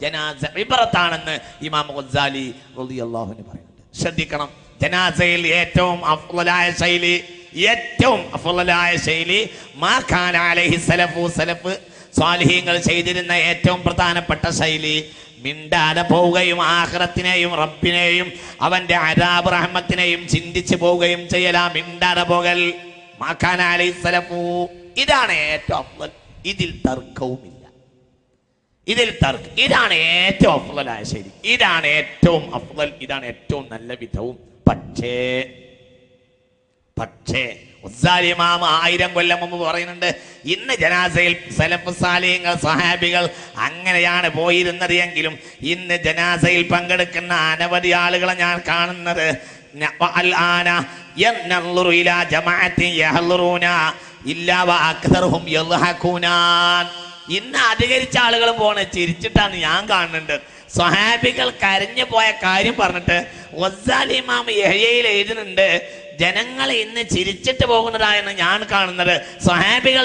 ജനാസ ഇബ്റത്താണെന്ന് ഇമാം ഗസാലി റളിയല്ലാഹു അൻഹു പറയുന്നുണ്ട്. ശ്രദ്ധിക്കണം, ജനാസയിൽ ഏറ്റവും അഫ്ളലായ ശൈലി മാ കാന അലൈഹി സലഫ് സ്വാലിഹീങ്ങൾ ചെയ്തിരുന്ന ഏറ്റവും പ്രധാനപ്പെട്ട ശൈലി മിണ്ടാതെ പോവുകയും ആഖിറത്തിനെയും റബ്ബിനെയും അവന്റെ അദാബ് റഹ്മത്തിനെയും ചിന്തിച്ചു പോവുകയും ചെയ്യലാ. മിണ്ടാതെ പോകൽ മാ കാന അലൈഹി സലഫു, ഇതാണ് ഏറ്റവും അഫ്ളൽ. ഇതിൽ തർക്കവുമില്ല. ഇതാണ് ഏറ്റവും അഫ്ളലായ ശൈലി, ഇതാണ് ഏറ്റവും അഫ്ളൽ, ഇതാണ് ഏറ്റവും നല്ല വിധവും. പക്ഷേ ഗസാലി ഇമാം 1000 കൊല്ലം മുമ്പ് പറയുന്നുണ്ട്, ഇന്ന് ജനാസയിൽ സലഫ് സാലിഹീങ്ങൾ സ്വഹാബികൾ അങ്ങനെയാണ് പോയിരുന്നത് എങ്കിലും ഇന്ന് ജനാസയിൽ പങ്കെടുക്കുന്ന അനവധി ആളുകളെ ഞാൻ കാണുന്നത് ഇന്ന് അധികരിച്ച ആളുകളും പോണ ചിരിച്ചിട്ടാണ് ഞാൻ കാണുന്നുണ്ട്. സ്വഹാബികൾ കരഞ്ഞു പോയ കാര്യം പറഞ്ഞിട്ട് ഗസാലി ഇമാം യഹ്യയിൽ എഴുതുന്നുണ്ട്, ജനങ്ങൾ ഇന്ന് ചിരിച്ചിട്ട് പോകുന്നതായാണ് ഞാൻ കാണുന്നത്. സ്വഹാബികൾ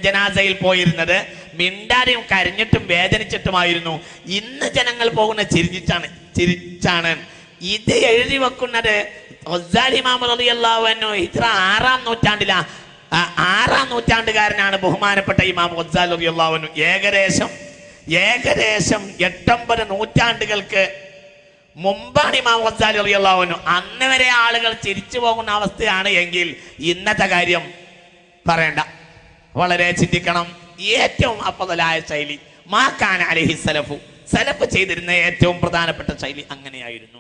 ജനാസയിൽ പോയിരുന്നത് മിണ്ടാതെയും കരഞ്ഞിട്ടും വേദനിച്ചിട്ടുമായിരുന്നു. ഇന്ന് ജനങ്ങൾ പോകുന്ന ചിരിച്ചാണ്. ഇത് എഴുതി വെക്കുന്നത് ഗസാലി ഇമാം റളിയല്ലാഹു അൻഹു ഹിജ്റ 6-ാം നൂറ്റാണ്ടിലാണ്. 6-ാം നൂറ്റാണ്ടുകാരനാണ് ബഹുമാനപ്പെട്ട ഇമാം ഗസാലി റളിയല്ലാഹു അൻഹു. ഏകദേശം 8-9 നൂറ്റാണ്ടുകൾക്ക് മുമ്പാണ് ഇമാം ഗസാലി റളിയല്ലാഹു അൻഹു. അന്ന് വരെ ആളുകൾ ചിരിച്ചു പോകുന്ന അവസ്ഥയാണ് എങ്കിൽ ഇന്നത്തെ കാര്യം പറയണ്ട. വളരെ ചിന്തിക്കണം. ഏറ്റവും അഫ്ളലായ ശൈലി മാ കാന അലൈഹി സലഫ് ചെയ്തിരുന്ന ഏറ്റവും പ്രധാനപ്പെട്ട ശൈലി അങ്ങനെയായിരുന്നു.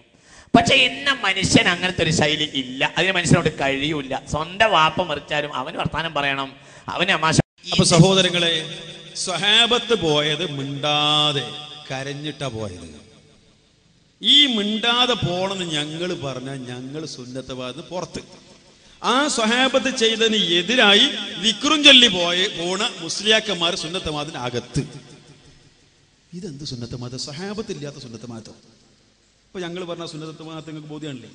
പക്ഷെ ഇന്ന മനുഷ്യൻ അങ്ങനത്തെ ഒരു ശൈലി ഇല്ല. അതിന് മനുഷ്യനോട് കഴിയൂല. സ്വന്തം വാപ്പ മറിച്ചാലും അവന് വർത്താനം പറയണം, അവന് അമാശ. അപ്പൊ സഹോദരങ്ങളെ, സ്വഹാബത്ത് പോയത് മിണ്ടാതെ കരഞ്ഞിട്ടാ പോയത്. ഈ മിണ്ടാതെ പോണെന്ന് ഞങ്ങൾ പറഞ്ഞാൽ ഞങ്ങൾ സുന്നത്തവാദിന് പുറത്ത്. ആ സ്വഹാബത്ത് ചെയ്തതിന് എതിരായി വിക്രും ചൊല്ലി പോണ മുസ്ലിയാക്കന്മാർ സുന്നത്തവാദിന് അകത്ത്. ഇതെന്ത് സുന്നത്തമാത? സ്വഹാബത്ത് ഇല്ലാത്ത സുന്നത്തമാതം. ഇപ്പൊ ഞങ്ങൾ പറഞ്ഞ സുന്നത്തമാത നിങ്ങൾക്ക് ബോധ്യമാണല്ലേ?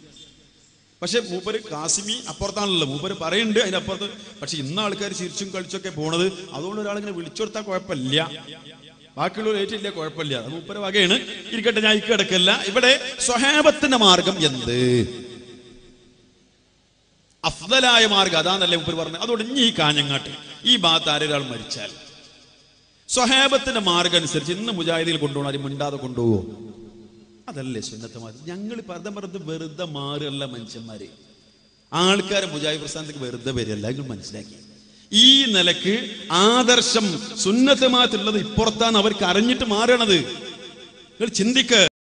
പക്ഷെ മൂപ്പര് കാസിമി അപ്പുറത്താണല്ലോ, മൂപ്പര് പറയുന്നുണ്ട് അതിനപ്പുറത്ത്. പക്ഷെ ഇന്ന് ആൾക്കാർ ചിരിച്ചും കളിച്ചൊക്കെ പോണത്. അതുകൊണ്ട് ഒരാളിങ്ങനെ വിളിച്ചു കൊടുത്താൽ കുഴപ്പമില്ല, ബാക്കിയുള്ളവർ ഏറ്റില്ല, കുഴപ്പമില്ല, അത് മൂപ്പര വകയാണ്. ഇരിക്കട്ടെ, ഞാൻ കിടക്കല്ല. ഇവിടെ സ്വഹാബത്തിന്റെ മാർഗം എന്ത്? അഫ്ദലായ മാർഗം അതാന്നല്ലേ മൂപ്പര് പറഞ്ഞത്. അതുകൊണ്ട് ഇനി ഈ കാഞ്ഞങ്ങാട്ട് ഈ ഭാഗത്ത് ആരൊരാൾ മരിച്ചാൽ സ്വഹാബത്തിന്റെ മാർഗം അനുസരിച്ച് ഇന്ന് മുജാഹിദിൽ കൊണ്ടുപോകണം, മിണ്ടാതെ കൊണ്ടുപോകുമോ? അതല്ലേ സുന്നത്തമാർ. ഞങ്ങൾ പറഞ്ഞത് വെറുതെ മാറുകയല്ല മനുഷ്യന്മാര്. ആൾക്കാരെ മുജാഹിദ് പ്രസ്ഥാനത്തേക്ക് വെറുതെ വരികയല്ല. നിങ്ങൾ മനസ്സിലാക്കി. ഈ നിലക്ക് ആദർശം സുന്നത്തമാത്തുള്ളത് ഇപ്പുറത്താണ് അവർക്ക് അറിഞ്ഞിട്ട് മാറണത്. നിങ്ങൾ ചിന്തിക്ക്.